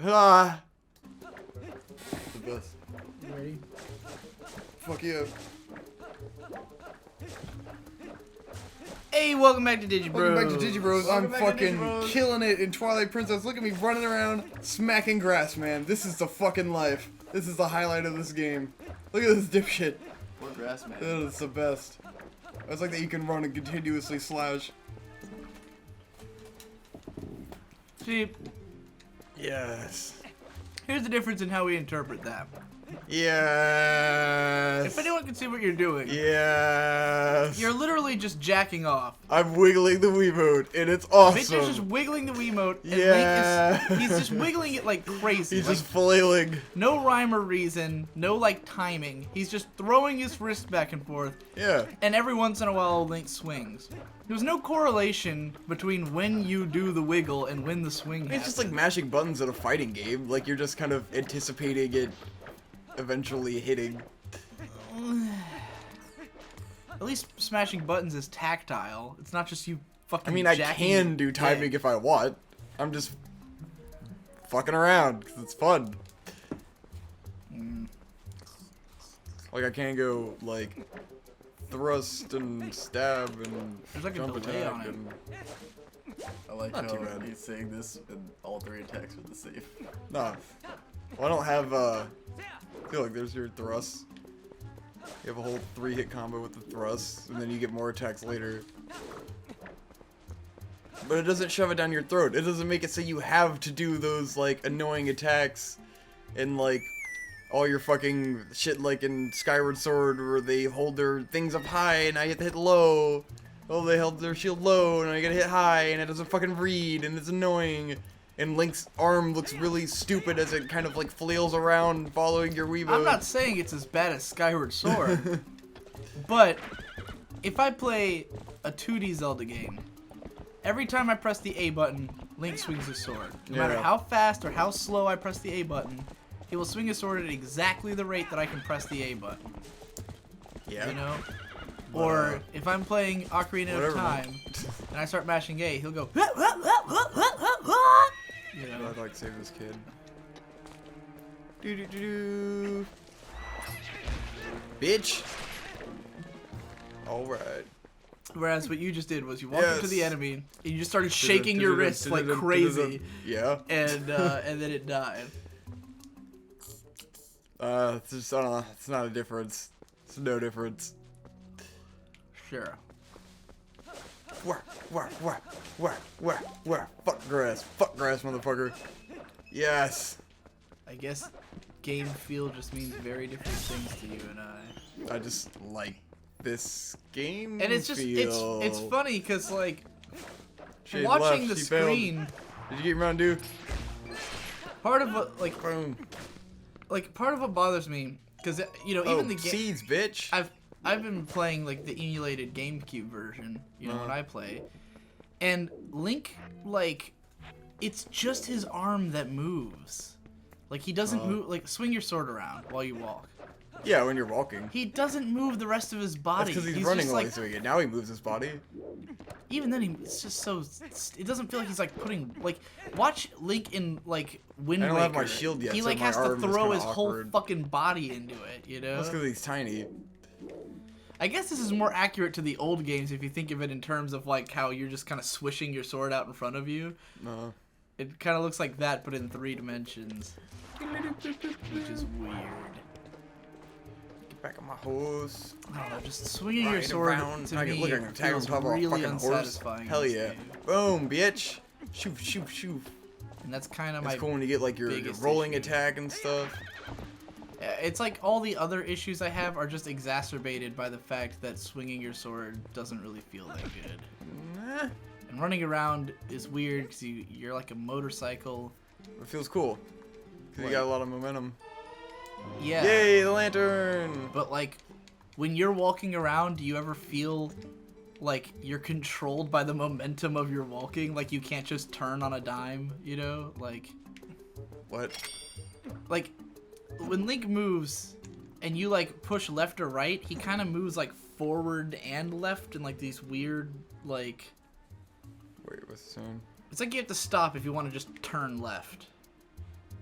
Ah! The best. You ready? Fuck you. Hey, welcome back to Digi Bros. Welcome back to Digi Bros. Welcome I'm back to Digi fucking Bros. killing it in Twilight Princess. Look at me running around, smacking grass, man. This is the fucking life. This is the highlight of this game. Look at this dipshit. Poor grass man. It's the best. It's like that you can run and continuously slash. See, Yes. here's the difference in how we interpret that. Yes. If anyone can see what you're doing, Yes. you're literally just jacking off. I'm wiggling the Wiimote, and it's awesome. Victor's just wiggling the Wiimote, and Yeah. Link is, he's just wiggling it like crazy. He's like, just flailing. no rhyme or reason, no like timing. He's just throwing his wrist back and forth, Yeah. and every once in a while Link swings. There's no correlation between when you do the wiggle and when the swing happens. It's just like mashing buttons in a fighting game. Like you're just kind of anticipating it eventually hitting. At least smashing buttons is tactile. It's not just you fucking. I mean, I jacking can do your timing dick. if I want. I'm just fucking around because it's fun. Like I can go like thrust and stab and There's like a jump delay attack on it. and I like Not how too bad. he's saying this and all three attacks are the same. nah. Well, I don't have feel like there's your thrust. You have a whole 3-hit combo with the thrust, and then you get more attacks later. But it doesn't shove it down your throat. It doesn't make it say you have to do those like annoying attacks and like all your fucking shit like in Skyward Sword where they hold their things up high and I get to hit low. Oh, they held their shield low and I gotta hit high and it doesn't fucking read and it's annoying. And Link's arm looks really stupid as it kind of like flails around following your Wiimote. I'm not saying it's as bad as Skyward Sword, but if I play a 2D Zelda game, every time I press the A button, Link swings his sword. No matter Yeah. how fast or how slow I press the A button, he will swing his sword at exactly the rate that I can press the A button. Yeah. You know? Or if I'm playing Ocarina Whatever, of man. Time and I start mashing A, he'll go. You know? I'd like to save this kid. Do do do do. Bitch. All right. Whereas what you just did was you walked up to the Yes. enemy and you just started shaking your wrists like crazy, Yeah. and then it died. It's just I don't know. It's not a difference. It's no difference. Sure. Where? Fuck grass, motherfucker. Yes. I guess game feel just means very different things to you and I. I just like this game. And it's just feel. it's funny because like Shade watching left, the she failed. screen, Did you get Mountain Dew? part of what Boom. part of what bothers me because you know Oh, even the game seeds, bitch. I've been playing like the emulated GameCube version, you know, when I play, and Link like it's just his arm that moves. Like he doesn't move. Like swing your sword around while you walk. Yeah, when you're walking. He doesn't move the rest of his That's body. because he's running just, while like, he's doing it. Now he moves his body. even then, it's just so. It doesn't feel like he's like putting like. Watch Link in like Wind Waker. I don't have my shield yet, He so like my has to arm is throw kinda his whole awkward. fucking body into it. You know. That's because he's tiny. I guess this is more accurate to the old games if you think of it in terms of like how you're just kind of swishing your sword out in front of you. No. It kind of looks like that, but in 3 dimensions, which is weird. Get back on my horse. I don't know, just swinging your Ride sword around. to I can me look, I can tag on feels top of a really fucking horse. unsatisfying. Hell in this yeah. game. Boom, bitch. Shoo, shoo, shoo. And that's kind of It's my. cool when you get like your biggest rolling issue. attack and stuff. It's like all the other issues I have are just exacerbated by the fact that swinging your sword doesn't really feel that good. Nah, And running around is weird because you're like a motorcycle. it feels cool. Because you got a lot of momentum. Yeah. Yay, the lantern! But like, when you're walking around, do you ever feel like you're controlled by the momentum of your walking? Like you can't just turn on a dime, you know? Like What? when Link moves and you like push left or right, he kind of moves like forward and left in like these weird like. Wait, what's the sound? It's like you have to stop if you want to just turn left.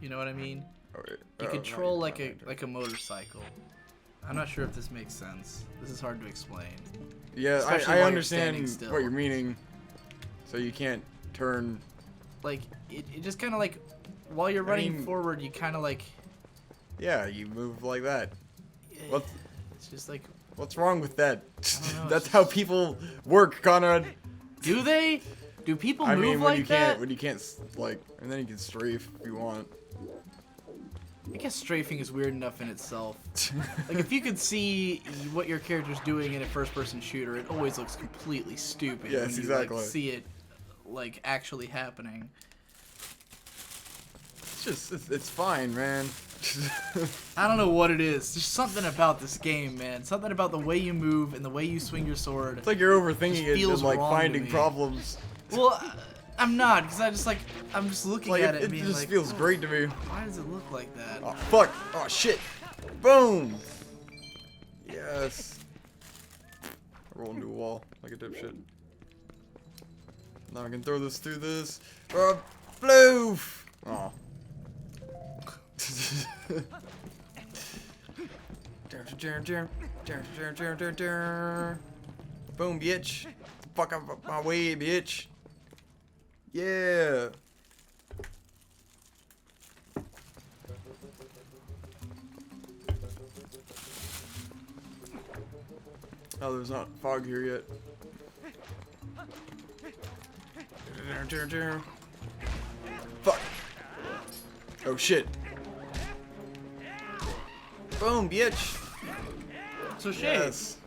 You know what I mean? Alright. You Oh, control no, like you're a fine. like a motorcycle. I'm not sure if this makes sense. This is hard to explain. Yeah, especially I while you're understand standing still. what you're meaning. So you can't turn. Like it just kind of like while you're running mean- forward, you kind of like Yeah, you move like that. What's it's just like what's wrong with that? don't know, That's it's how people work, Conrad. do they? Do people I move mean, when like you that? can't, when you can't like, and then you can strafe if you want. I guess strafing is weird enough in itself. Like if you could see what your character's doing in a first-person shooter, it always looks completely stupid Yes, when you exactly. like see it like actually happening. It's just, it's fine, man. I don't know what it is. There's something about this game, man. Something about the way you move and the way you swing your sword. It's like you're overthinking Just it feels and like wrong to finding me. problems. Well, I'm not, because I'm just looking Like at it, it and being just like, feels "Oh, great to me. why does it look like that? Oh fuck! Oh shit! Boom! Yes. I roll into a wall like a dipshit. Now I can throw this through this. Floof! Oh. Boom, bitch! Fuck up my way, bitch! Yeah! Oh, there's not fog here yet. Fuck! Oh shit! Boom, bitch! So Shade, Yes.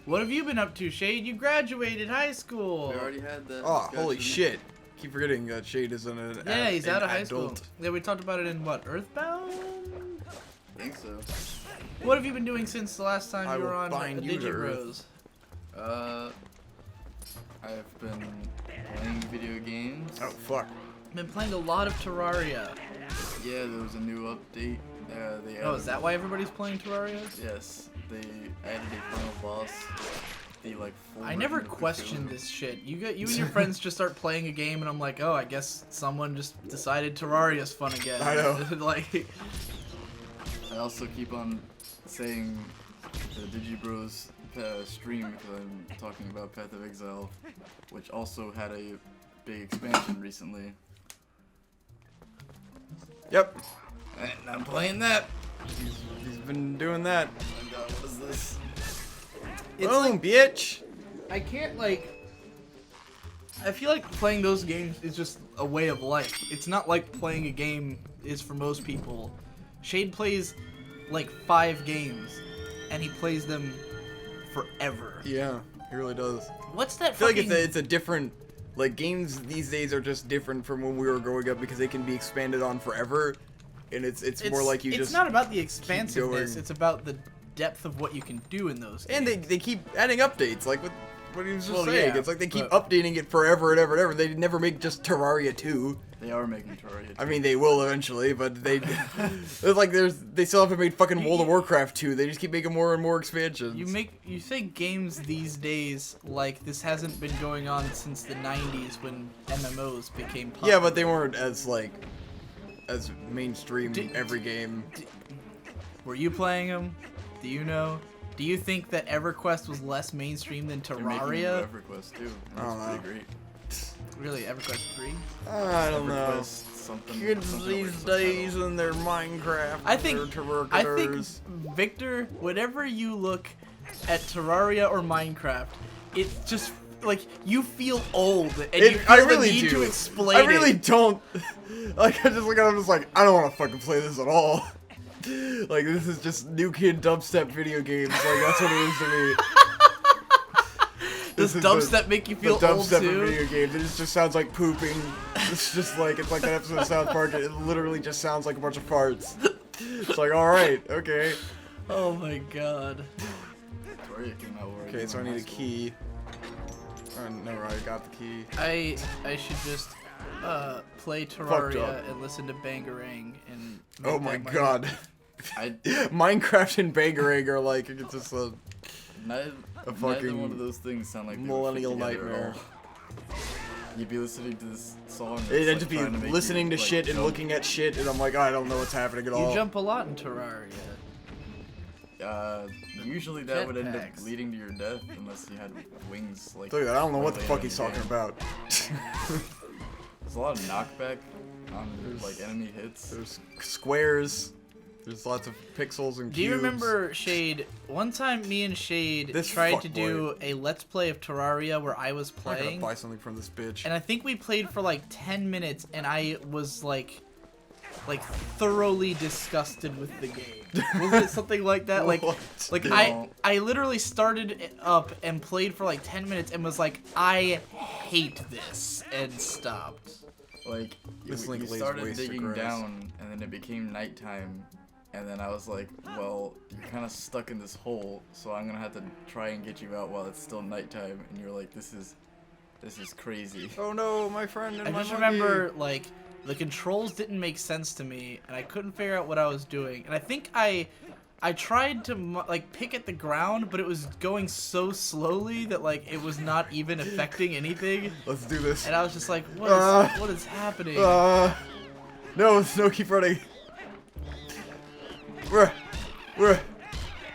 what have you been up to, Shade? You graduated high school. We already had that. Oh, holy discussion. shit! Keep forgetting that Shade is an Yeah, he's an out of high school. adult. Yeah, we talked about it in what, Earthbound? I think so. What have you been doing since the last time I you were will on bind you to Digi Earth. Bros? I've been playing video games. Oh fuck! Been playing a lot of Terraria. Yeah, there was a new update. They added, Oh, is that why everybody's playing Terraria? Yes, they added a final boss. The like. Full I never version of the questioned killer. this shit. You and your friends just start playing a game, and I'm like, oh, I guess someone just decided Terraria's fun again. I know. Like, I also keep on saying the Digi Bros stream because I'm talking about Path of Exile, which also had a big expansion recently. Yep. And I'm playing that. He's been doing that. Oh my god, what is this? it's Boom, like, bitch! I can't like. I feel like playing those games is just a way of life. It's not like playing a game is for most people. Shade plays like 5 games, and he plays them forever. Yeah, he really does. What's that? I feel like fucking... it's a different. Like games these days are just different from when we were growing up because they can be expanded on forever, and it's more like you it's just. not about the expansiveness. going. It's about the depth of what you can do in those games. And they keep adding updates, like what he was just Well, saying. yeah, It's like they keep but- updating it forever and ever and ever. They never make just Terraria 2. They are making Terraria. I mean, they will eventually, but they. It's like they still haven't made fucking World of Warcraft 2. They just keep making more and more expansions. You say games these days like this hasn't been going on since the 90s when MMOs became popular. Yeah, but they weren't as as mainstream Did- every game. Were you playing them? Do you know? Do you think that EverQuest was less mainstream than They're making Terraria? EverQuest too. I don't That's know. pretty great. Really, EverQuest 3? I don't know. EverQuest, something. Kids something these over subtitle. days and their Minecraft. I think Terraria. Victor, whenever you look at Terraria or Minecraft, it's just like you feel old and you feel I the really need do. to explain I really it. don't. Like I just look at it, I'm just like, I don't want to fucking play this at all. Like this is just new kid dubstep video games. Like that's what it is to me. Does This is dubstep make you The feel old dubstep in too? video games. It just sounds like pooping. It's just like it's like that episode of South Park. It literally just sounds like a bunch of farts. It's like, all right, okay. Oh my god. Terraria came out already. Okay, so I in need high a school. key. Oh, no, I got the key. I should just play up. Terraria and listen to Bangarang and make Oh my that god. I Minecraft and Bangarang are like it's just a neither fucking one of those things sound like they would fit millennial together at nightmare. all. you'd be listening to this song. that's, I'd like, just be trying to make listening you, to like, shit and jump. looking at shit, and I'm like, oh, I don't know what's happening at all. You jump a lot in Terraria. Usually that would end up Jetpacks. leading to your death unless you had wings. Like, Look at that, I don't know what the later fuck in he's the talking game. about. There's a lot of knockback on like enemy hits. There's squares. There's lots of pixels and cubes. Do you remember, Shade, one time me and Shade tried to do a Let's Play of Terraria where I was I'm not gonna playing, buy something from this bitch. and I think we played for like 10 minutes, and I was like thoroughly disgusted with the game. Wasn't it something like that? Like, What? like No. I literally started it up and played for like 10 minutes and was like, I hate this, and stopped. Like, This you link lays started waste to digging grass. down, and then it became nighttime, and then I was like, well, you're kind of stuck in this hole, so I'm gonna have to try and get you out while it's still nighttime. And you're like, this is crazy. Oh no, my friend and I my just monkey. remember, like, the controls didn't make sense to me, and I couldn't figure out what I was doing. And I think I tried to, like, pick at the ground, but it was going so slowly that, like, it was not even affecting anything. Let's do this. And I was just like, what is happening? No, Snow, keep running. We're.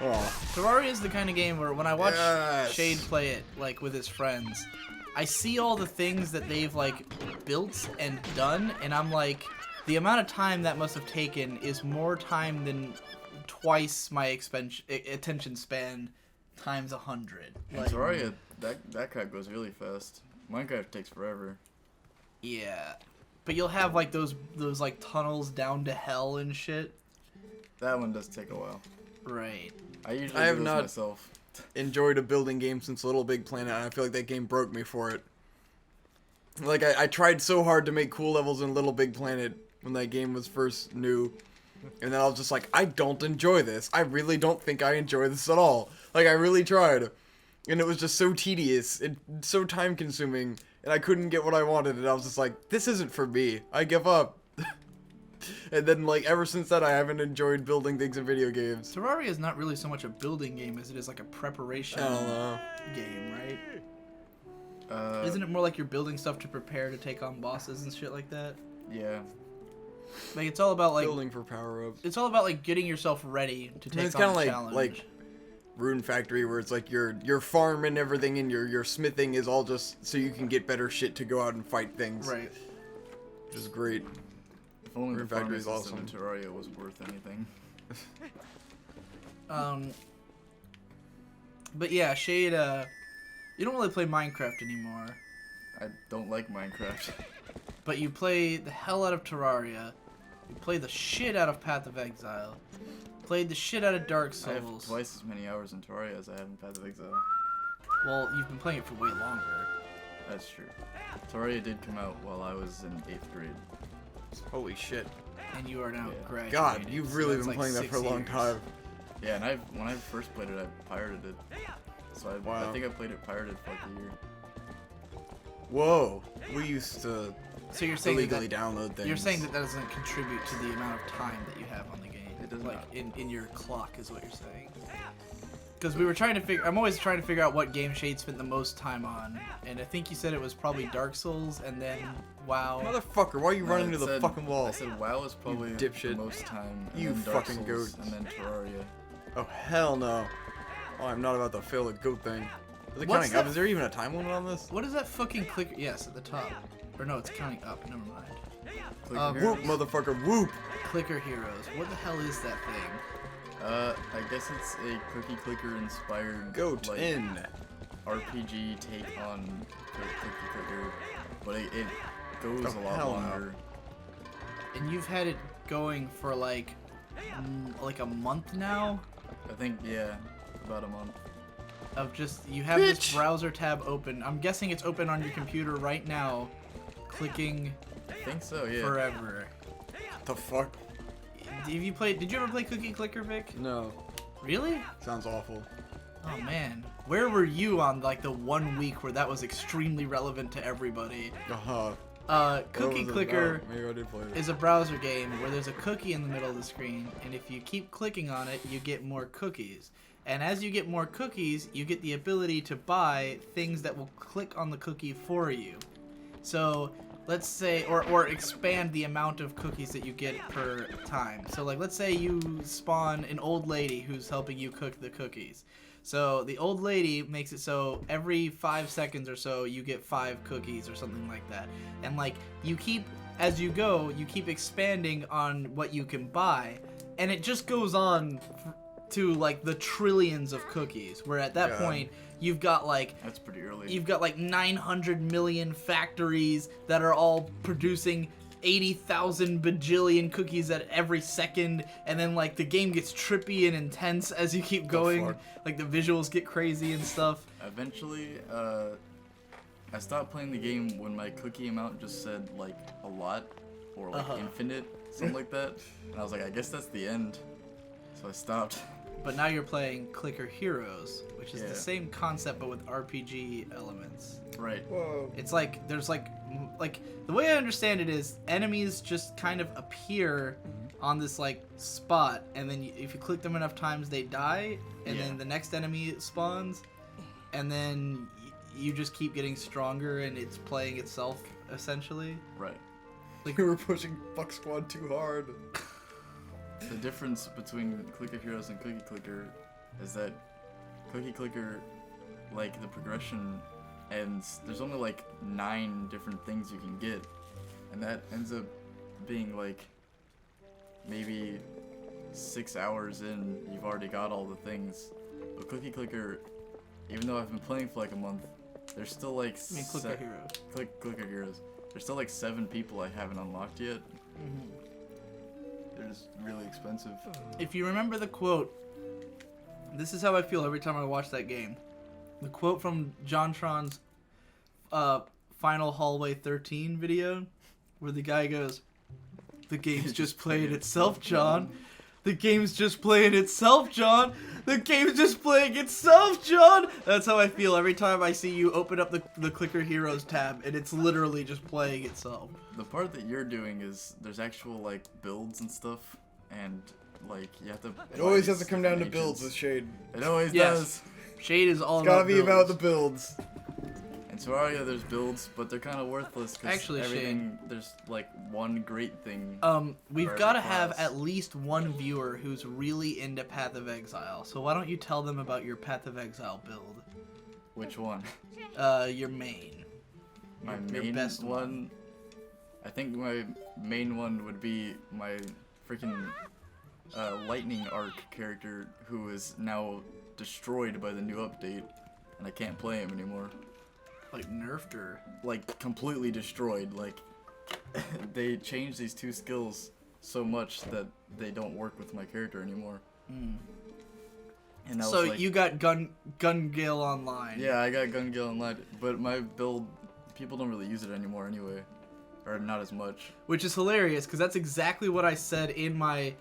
Oh. Terraria is the kind of game where when I watch Yes. Shade play it, like, with his friends, I see all the things that they've, like, built and done, and I'm like, the amount of time that must have taken is more time than twice my attention span times 100. In Like, Terraria, that cut goes really fast. Minecraft takes forever. yeah. But you'll have, like, those like, tunnels down to hell and shit. That one does take a while. Right. I usually I have do those not- myself. Enjoyed a building game since Little Big Planet, and I feel like that game broke me for it. Like, I tried so hard to make cool levels in Little Big Planet when that game was first new, and then I was just like, I don't enjoy this. I really don't think I enjoy this at all. Like, I really tried. And it was just so tedious and so time-consuming, and I couldn't get what I wanted, and I was just like, this isn't for me. I give up. And then, like, ever since that, I haven't enjoyed building things in video games. Terraria is not really so much a building game as it is, like, a preparation I don't know. game, right? Isn't it more like you're building stuff to prepare to take on bosses and shit like that? Yeah. Like, it's all about, like, Building for power-ups. it's all about, like, getting yourself ready to take It's on kind a of challenge. like Rune Factory, where it's like your farm and everything, and your smithing is all just so you can get better shit to go out and fight things. Right. Which is great. If only Rune the farming Factory is system in Terraria was worth anything. But yeah, Shade, you don't really play Minecraft anymore, I don't like Minecraft. but you play the hell out of Terraria. You play the shit out of Path of Exile. Played the shit out of Dark I have Souls. twice as many hours in Terraria as I have in Path of Exile. Well, you've been playing it for way longer. That's true. Terraria did come out while I was in 8th grade. Holy shit. And you are now Yeah. graduated. God, you've so really that's been like playing that 6 for a long years. time. Yeah, and when I first played it, I pirated it. So I Wow. think I played it pirated for like a year. Whoa. We used to So you're saying illegally that, download things. you're saying that doesn't contribute to the amount of time that you have on the game. It does like not. in your clock is what you're saying. Because we were trying to figure. I'm always trying to figure out what game Shade spent the most time on, and I think you said it was probably Dark Souls, and then WoW. Motherfucker, why are you running I into the said- fucking wall? I said WoW is probably the dipshit. most time. And You then Dark fucking Souls, goat. And then Terraria. Oh, hell no. Oh, I'm not about to fail the goat thing. Is it What's counting up? that- Is there even a time limit on this? What is that fucking clicker? Yes, at the top. Or no, it's counting up. Never mind. Clicker Whoop, Heroes. motherfucker, whoop! Clicker Heroes. What the hell is that thing? I guess it's a cookie clicker inspired Goat like, in. RPG take on cookie clicker, but it goes Oh, a lot hell no. longer. And you've had it going for like a month now. I think about a month. Of just you have this Bitch. browser tab open. I'm guessing it's open on your computer right now, clicking I think so, yeah. forever. The fuck? Did you ever play Cookie Clicker, Vic? No. Really? Sounds awful. Oh man, where were you on like the 1 week where that was extremely relevant to everybody? Uh-huh. Cookie Clicker Maybe I did play it. is a browser game where there's a cookie in the middle of the screen, and if you keep clicking on it, you get more cookies. And as you get more cookies, you get the ability to buy things that will click on the cookie for you. So let's say, or expand the amount of cookies that you get per time. So like, let's say you spawn an old lady who's helping you cook the cookies. So the old lady makes it so every 5 seconds or so you get 5 cookies or something like that. And like, you keep, as you go, you keep expanding on what you can buy, and it just goes on to like the trillions of cookies, where at that point you've got like, That's pretty early. you've got like 900 million factories that are all producing 80,000 bajillion cookies at every second, and then like the game gets trippy and intense as you keep going. fuck? Like the visuals get crazy and stuff. Eventually, I stopped playing the game when my cookie amount just said like a lot or like infinite, something like that. And I was like, I guess that's the end. So I stopped. But now you're playing Clicker Heroes, which is Yeah. the same concept but with RPG elements. Right. Whoa. It's like there's like the way I understand it is enemies just kind of appear on this like spot, and then if you click them enough times they die, and then the next enemy spawns, and then you just keep getting stronger, and it's playing itself essentially. Right. Like we were pushing Fuck Squad too hard. The difference between Clicker Heroes and Cookie Clicker is that Cookie Clicker, like the progression ends, there's only like 9 different things you can get, and that ends up being like maybe 6 hours in, you've already got all the things. But Cookie Clicker, even though I've been playing for like a month, there's still like I mean Clicker Heroes. Clicker Heroes. There's still like 7 people I haven't unlocked yet. They're just really expensive. If you remember the quote, this is how I feel every time I watch that game. The quote from JonTron's Final Hallway 13 video, where the guy goes, "The game's just playing itself, John. The game's just playing itself, John. The game's just playing itself, John." That's how I feel every time I see you open up the Clicker Heroes tab, and it's literally just playing itself. The part that you're doing is there's actual like builds and stuff, and like you have to. It always has to come down to builds with Shade. It always Yes. does. Shade is all It's gotta about be builds. about the builds. In Terraria, there's builds, but they're kind of worthless because Actually, everything there's like one great thing. We've for got to every have class. at least one viewer who's really into Path of Exile. So why don't you tell them about your Path of Exile build? Which one? Your main. My Your main best one. I think my main one would be my freaking lightning arc character, who is now destroyed by the new update, and I can't play him anymore. Like nerfed her. Like completely destroyed. Like they changed these 2 skills so much that they don't work with my character anymore. And I So was like, you got Gun Gale Online. yeah, I got Gun Gale Online, but my build, people don't really use it anymore anyway, or not as much. Which is hilarious, because that's exactly what I said in my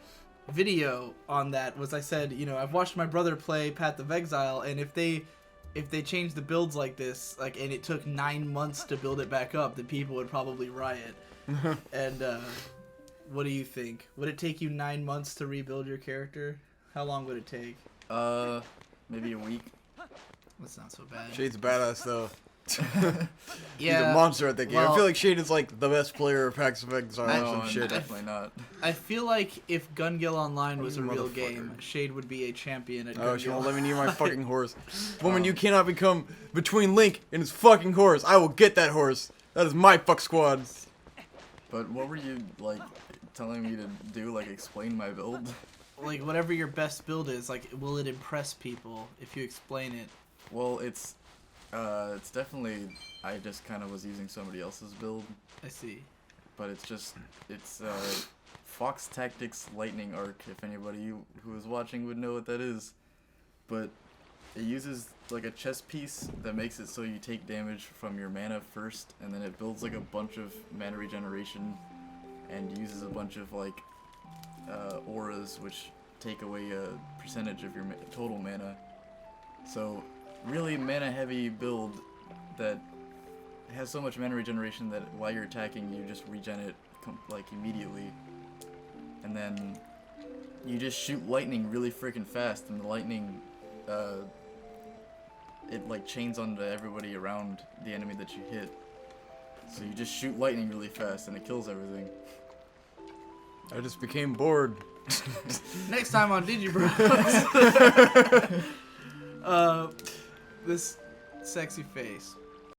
video on that. Was I said, you know, I've watched my brother play Path of Exile, and if they change the builds like this, like, and it took 9 months to build it back up, then people would probably riot. And what do you think? Would it take you 9 months to rebuild your character? How long would it take? Maybe a week. That's not so bad. Shade's badass though. He's Yeah. a monster at that game. I well- feel like Shade is like the best player of Pax of Exile or No, some shit. definitely not. I feel like if Gun Gale Online was a You real motherfucker. game, Shade would be a champion at Oh, Gun she Gale. won't let me near my fucking horse. Woman, you cannot become between Link and his fucking horse. I will get that horse. That is my fuck squad. But what were you like telling me to do? Like explain my build? Like, whatever your best build is, like, will it impress people if you explain it? Well, it's definitely, I just kind of was using somebody else's build, I see. but it's Fox Tactics Lightning Arc, if anybody who is watching would know what that is. But it uses like a chess piece that makes it so you take damage from your mana first, and then it builds like a bunch of mana regeneration, and uses a bunch of like auras, which take away a percentage of your total mana. So really mana heavy build that has so much mana regeneration that while you're attacking you just regen it like immediately, and then you just shoot lightning really freaking fast, and the lightning it like chains onto everybody around the enemy that you hit. So you just shoot lightning really fast and it kills everything. I just became bored. Next time on Digi Bros. This sexy face.